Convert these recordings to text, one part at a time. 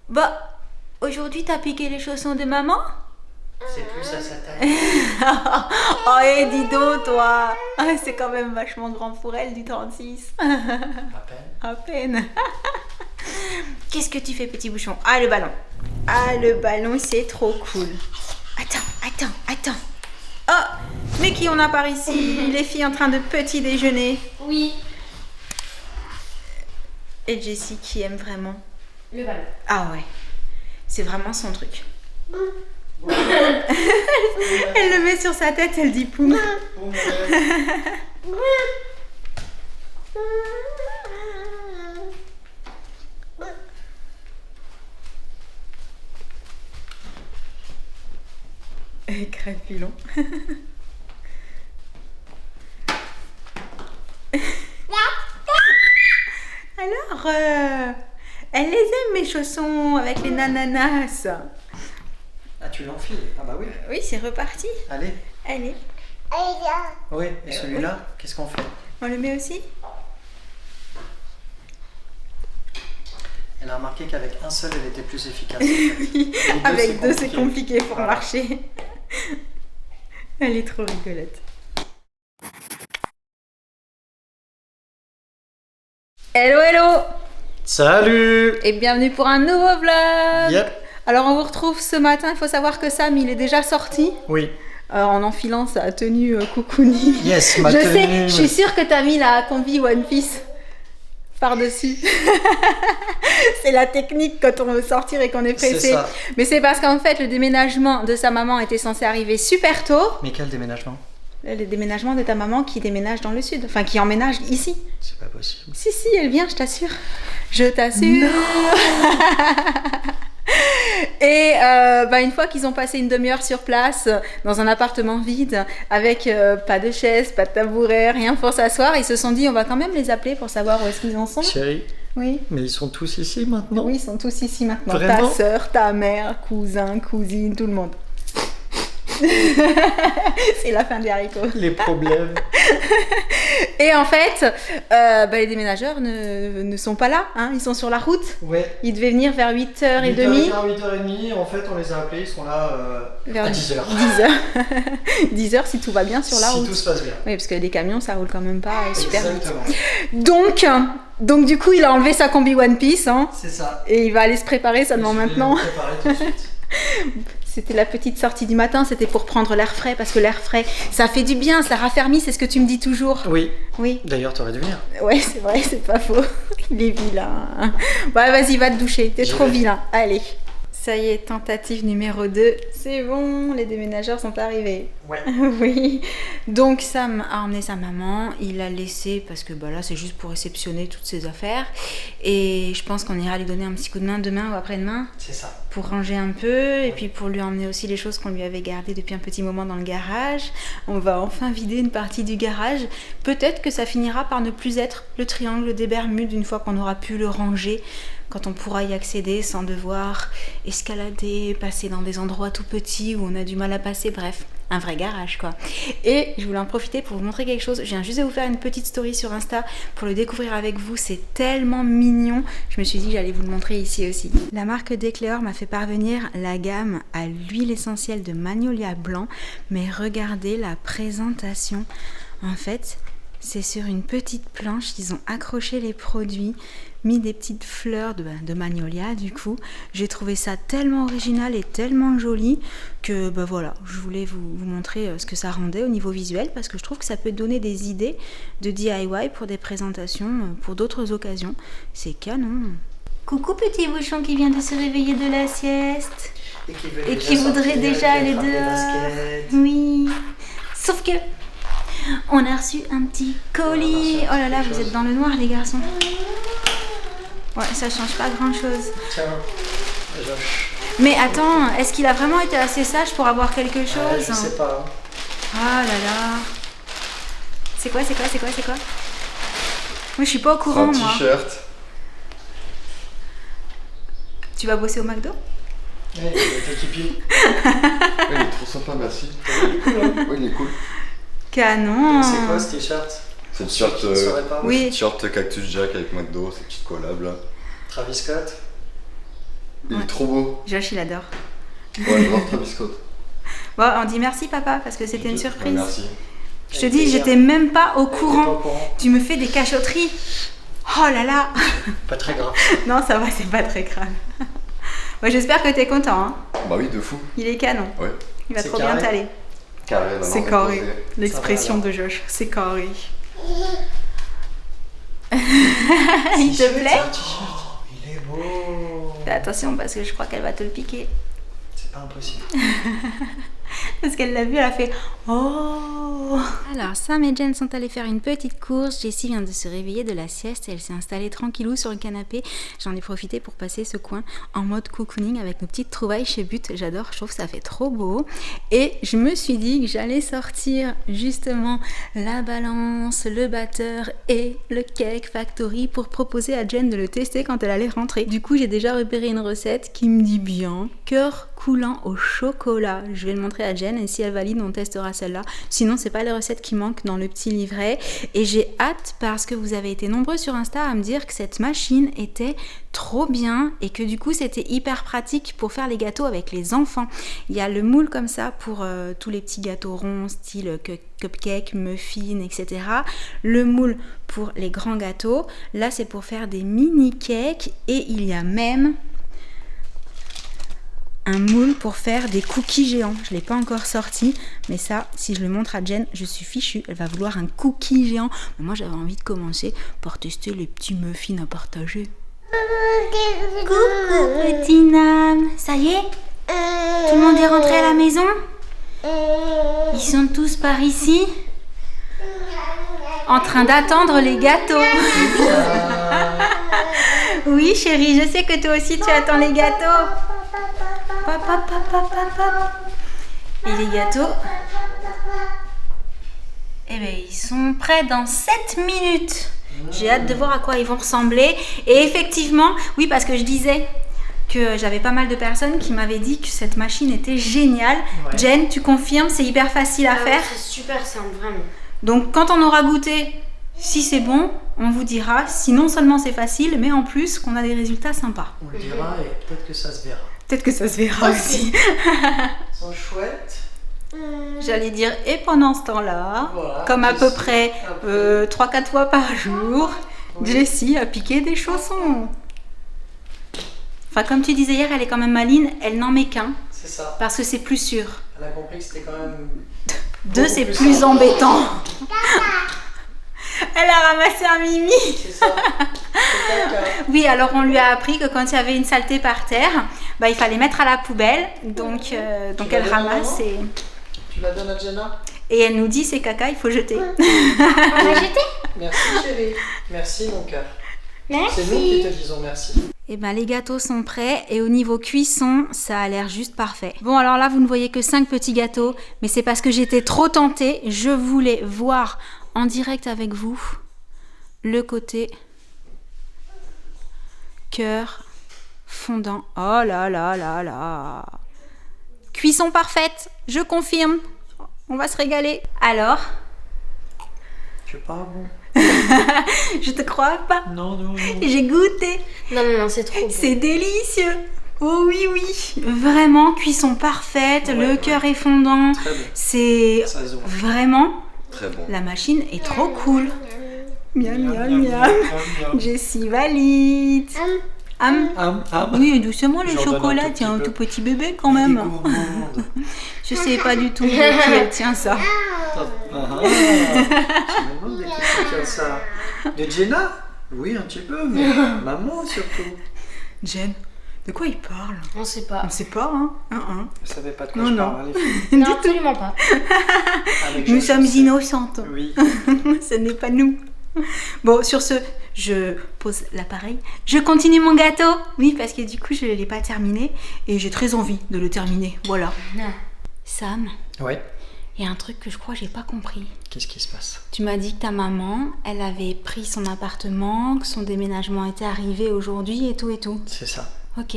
Bah, aujourd'hui t'as piqué les chaussons de maman? C'est plus à sa taille. Oh, et dis donc, toi! C'est quand même vachement grand pour elle, du 36. À peine. À peine. Qu'est-ce que tu fais, petit bouchon? Ah, le ballon. Ah, le ballon, c'est trop cool. Attends. Oh, mais qui on a par ici? Les filles en train de petit déjeuner. Oui. Et Jessie qui aime vraiment. Le ballon. Ah ouais, c'est vraiment son truc. Elle le met sur sa tête, elle dit poum. Crépulon. Alors, elle les aime mes chaussons avec les nananas. Ah, tu l'enfiles? Ah bah oui. Oui, c'est reparti. Allez. Allez, Oui, et celui-là, qu'est-ce qu'on fait? on le met aussi? Elle a remarqué qu'avec un seul, elle était plus efficace. En fait. Oui, Les avec deux, c'est compliqué pour Voilà. marcher. Elle est trop rigolote. Hello! Salut! Et bienvenue pour un nouveau vlog! Yep. Alors on vous retrouve ce matin, il faut savoir que Sam il est déjà sorti Oui. en enfilant sa tenue cocooning. Yes, ma Je tenue. sais, je suis sûre que t'as mis la combi One Piece par-dessus. C'est la technique quand on veut sortir et qu'on est C'est pressé. ça. Mais c'est parce qu'en fait le déménagement de sa maman était censé arriver super tôt. Mais quel déménagement? Le déménagement de ta maman qui déménage dans le sud, enfin qui emménage ici. C'est pas possible. Si, elle vient, je t'assure. Je t'assure. Et une fois qu'ils ont passé une demi-heure sur place, dans un appartement vide, avec pas de chaise, pas de tabouret, rien pour s'asseoir, ils se sont dit on va quand même les appeler pour savoir où est-ce qu'ils en sont. Chérie, Oui. mais ils sont tous ici maintenant? Oui, ils sont tous ici maintenant. Vraiment? Ta sœur, ta mère, cousin, cousine, tout le monde. C'est la fin des haricots. Les problèmes. Et en fait, les déménageurs ne sont pas là, hein, ils sont sur la route. Ouais. Ils devaient venir vers 8h30. 8h30, en fait, on les a appelés, ils sont là Vers à 10h. 10h. 10h si tout va bien sur la Si route. tout se passe bien. Oui, parce que les camions, ça roule quand même pas super vite. Exactement. Donc du coup, il a enlevé sa combi One Piece, hein, C'est ça. et il va aller se préparer seulement Je vais maintenant. me préparer tout de suite. C'était la petite sortie du matin, c'était pour prendre l'air frais, parce que l'air frais, ça fait du bien, ça raffermit, c'est ce que tu me dis toujours. Oui. Oui. D'ailleurs, t'aurais dû venir. Ouais, c'est vrai, c'est pas faux. Il est vilain. Ouais, vas-y, va te doucher, t'es J'y trop vais. vilain. Allez. Ça y est, tentative numéro 2. C'est bon, les déménageurs sont arrivés. Ouais. Oui. Donc Sam a emmené sa maman, il l'a laissé parce que là c'est juste pour réceptionner toutes ses affaires. Et je pense qu'on ira lui donner un petit coup de main demain ou après-demain C'est ça. pour ranger un peu et puis pour lui emmener aussi les choses qu'on lui avait gardées depuis un petit moment dans le garage. On va enfin vider une partie du garage. Peut-être que ça finira par ne plus être le triangle des Bermudes une fois qu'on aura pu le ranger, quand on pourra y accéder sans devoir escalader, passer dans des endroits tout petits où on a du mal à passer, bref, un vrai garage quoi. Et je voulais en profiter pour vous montrer quelque chose. Je viens juste de vous faire une petite story sur Insta pour le découvrir avec vous, c'est tellement mignon. Je me suis dit que j'allais vous le montrer ici aussi. La marque Decléor m'a fait parvenir la gamme à l'huile essentielle de magnolia blanc, mais regardez la présentation. En fait, c'est sur une petite planche qu'ils ont accroché les produits, mis des petites fleurs de magnolia du coup. J'ai trouvé ça tellement original et tellement joli que voilà, je voulais vous montrer ce que ça rendait au niveau visuel parce que je trouve que ça peut donner des idées de DIY pour des présentations, pour d'autres occasions. C'est canon. Coucou petit bouchon qui vient de se réveiller de la sieste et qui voudrait déjà aller dehors. Oui, sauf que on a reçu un petit colis. Oh là là, vous êtes dans le noir les garçons. Ouais, ça change pas grand chose. Tiens, Josh. Mais attends, est-ce qu'il a vraiment été assez sage pour avoir quelque chose? Je sais pas. Ah là là. C'est quoi? Moi je suis pas au courant Un moi. t-shirt. Tu vas bosser au McDo? Ouais, il est équipé. Ouais, il est trop sympa, merci. Ouais, il est cool. Canon. C'est quoi ce t-shirt? C'est le t-shirt, Je saurais pas. Oui. t-shirt Cactus Jack avec McDo, cette petite collab là. Travis Scott. Il Ouais. est trop beau. Josh, il adore. Ouais, j'adore Travis Scott. Bon, on dit merci papa parce que c'était une surprise. Ouais, merci. Je te dis, j'étais même pas au courant. courant. Tu me fais des cachotteries. Oh là là. Pas très grave. Non, ça va, c'est pas très grave. Ouais, j'espère que t'es content. Hein. Bah oui, de fou. Il est canon. Ouais. Il va C'est trop carré. bien t'aller. Carré, maintenant, C'est on est carré. posé. L'expression Ça va, de Josh, c'est carré. Il C'est te chouette, plaît? ça, un t-shirt. Il est beau. Fais attention parce que je crois qu'elle va te le piquer. C'est pas impossible. Parce qu'elle l'a vu, elle a fait oh. Alors Sam et Jen sont allés faire une petite course. Jessie vient de se réveiller de la sieste et elle s'est installée tranquillou sur le canapé. J'en ai profité pour passer ce coin en mode cocooning avec nos petites trouvailles chez But. J'adore, je trouve que ça fait trop beau. Et je me suis dit que j'allais sortir justement la balance, le batteur et le Cake Factory pour proposer à Jen de le tester quand elle allait rentrer. Du coup, j'ai déjà repéré une recette qui me dit bien cœur coulant au chocolat. Je vais le montrer à Jen et si elle valide, on testera celle-là. Sinon, c'est pas les recettes qui manquent dans le petit livret. Et j'ai hâte parce que vous avez été nombreux sur Insta à me dire que cette machine était trop bien et que du coup, c'était hyper pratique pour faire les gâteaux avec les enfants. Il y a le moule comme ça pour tous les petits gâteaux ronds, style cupcake, muffin, etc. Le moule pour les grands gâteaux. Là, c'est pour faire des mini cakes et il y a même un moule pour faire des cookies géants. Je ne l'ai pas encore sorti, mais ça, si je le montre à Jen, je suis fichue. Elle va vouloir un cookie géant. Mais moi, j'avais envie de commencer par tester les petits muffins à partager. Coucou, petit Nam. Ça y est? Tout le monde est rentré à la maison? Ils sont tous par ici? En train d'attendre les gâteaux. Oui, chérie, je sais que toi aussi, tu attends les gâteaux. Pop, pop, pop, pop, pop, pop. Et les gâteaux, eh bien, ils sont prêts dans 7 minutes. J'ai hâte de voir à quoi ils vont ressembler. Et effectivement, oui, parce que je disais que j'avais pas mal de personnes qui m'avaient dit que cette machine était géniale. Ouais. Jen, tu confirmes, c'est hyper facile à faire. C'est super simple, vraiment. Donc quand on aura goûté, si c'est bon, on vous dira si non seulement c'est facile, mais en plus qu'on a des résultats sympas. On le dira et peut-être que ça se verra. Peut-être que ça se verra aussi. Ils sont chouettes. J'allais dire, et pendant ce temps-là, Voilà, comme à peu Jessie, près après. 3-4 fois par jour, Oui. Jessie a piqué des chaussons. Enfin, comme tu disais hier, elle est quand même maline, elle n'en met qu'un, C'est ça. parce que c'est plus sûr. Elle a compris que c'était quand même. 2, beaucoup c'est plus embêtant. Elle a ramassé un mimi. C'est ça. C'est caca. Oui, alors on lui a appris que quand il y avait une saleté par terre, bah, il fallait mettre à la poubelle. Donc la elle donnes à ramasse maman Tu la donnes à Jenna? et elle nous dit c'est caca, il faut jeter. On va jeter? Merci chérie. Merci mon cœur. Merci. C'est nous qui te disons merci. Et ben les gâteaux sont prêts et au niveau cuisson, ça a l'air juste parfait. Bon alors là vous ne voyez que 5 petits gâteaux, mais c'est parce que j'étais trop tentée, je voulais voir en direct avec vous le côté cœur fondant. Oh là là là là. Cuisson parfaite, je confirme. On va se régaler. Alors, Tu es pas bon? je te crois pas. Non, non, non. J'ai goûté. Non, non, non, c'est trop bon. C'est délicieux. Oh oui, oui. Vraiment, cuisson parfaite, Ouais, le ouais. cœur est fondant. Très bon. C'est Ça se voit. vraiment, Très bon. la machine est trop cool. Miam, miam, miam. miam. Jessie valide. Oui, doucement le J'en donne un chocolat, tout tiens, un petit tout peu. petit bébé quand même. Gourmande. Je sais pas du tout de qui elle tient ça. Tu me demandes de qui tu tiens ça? De Jenna? Oui, un petit peu, mais maman surtout. Jen, de quoi il parle? On sait pas. On sait pas, hein. Vous savez pas de quoi Non, je non. parle, hein, les filles. Non, absolument pas. Avec Nous Josh, sommes on sait. innocentes. Oui. Ce n'est pas nous. Bon, sur ce, je pose l'appareil. Je continue mon gâteau. Oui, parce que du coup, je ne l'ai pas terminé. Et j'ai très envie de le terminer. Voilà. Non. Sam, Ouais. il y a un truc que je crois que j'ai pas compris. Qu'est-ce qui se passe? Tu m'as dit que ta maman, elle avait pris son appartement, que son déménagement était arrivé aujourd'hui et tout et tout. C'est ça. Ok.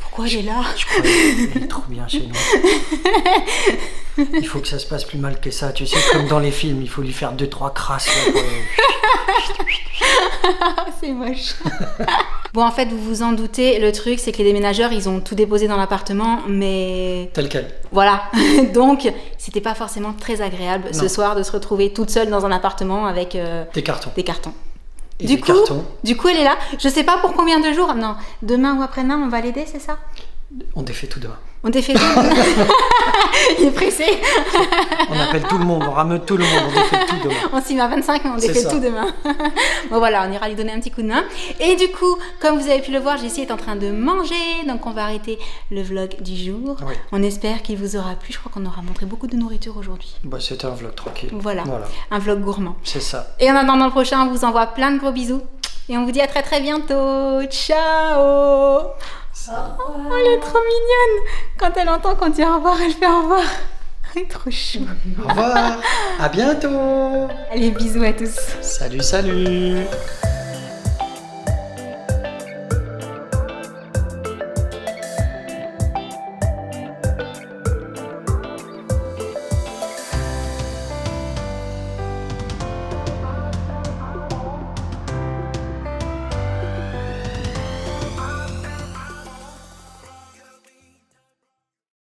Pourquoi elle est là? Je crois qu'elle est trop bien chez nous. Il faut que ça se passe plus mal que ça. Tu sais, comme dans les films, il faut lui faire 2-3 crasses. Là, pour... C'est moche. Bon, en fait, vous vous en doutez, le truc, c'est que les déménageurs, ils ont tout déposé dans l'appartement, mais... Tel quel. Voilà. Donc, c'était pas forcément très agréable ce soir de se retrouver toute seule dans un appartement avec Des cartons. des cartons. Et Du des coup, cartons. elle est là. Je sais pas pour combien de jours. Non, demain ou après-demain, on va l'aider, c'est ça? On défait tout demain. On défait tout. Il est pressé. On appelle tout le monde, on rameute tout le monde, on défait tout demain. On s'y met à 25, mais on défait ça. tout demain. Bon voilà, on ira lui donner un petit coup de main. Et du coup, comme vous avez pu le voir, Jessie est en train de manger. Donc on va arrêter le vlog du jour. Oui. On espère qu'il vous aura plu. Je crois qu'on aura montré beaucoup de nourriture aujourd'hui. Bah, c'était un vlog tranquille. Voilà, un vlog gourmand. C'est ça. Et en attendant le prochain, on vous envoie plein de gros bisous. Et on vous dit à très très bientôt. Ciao. Oh, elle est trop mignonne. Quand elle entend qu'on dit au revoir, elle fait au revoir. Elle est trop chou. Au revoir. À bientôt. Allez, bisous à tous. Salut, salut.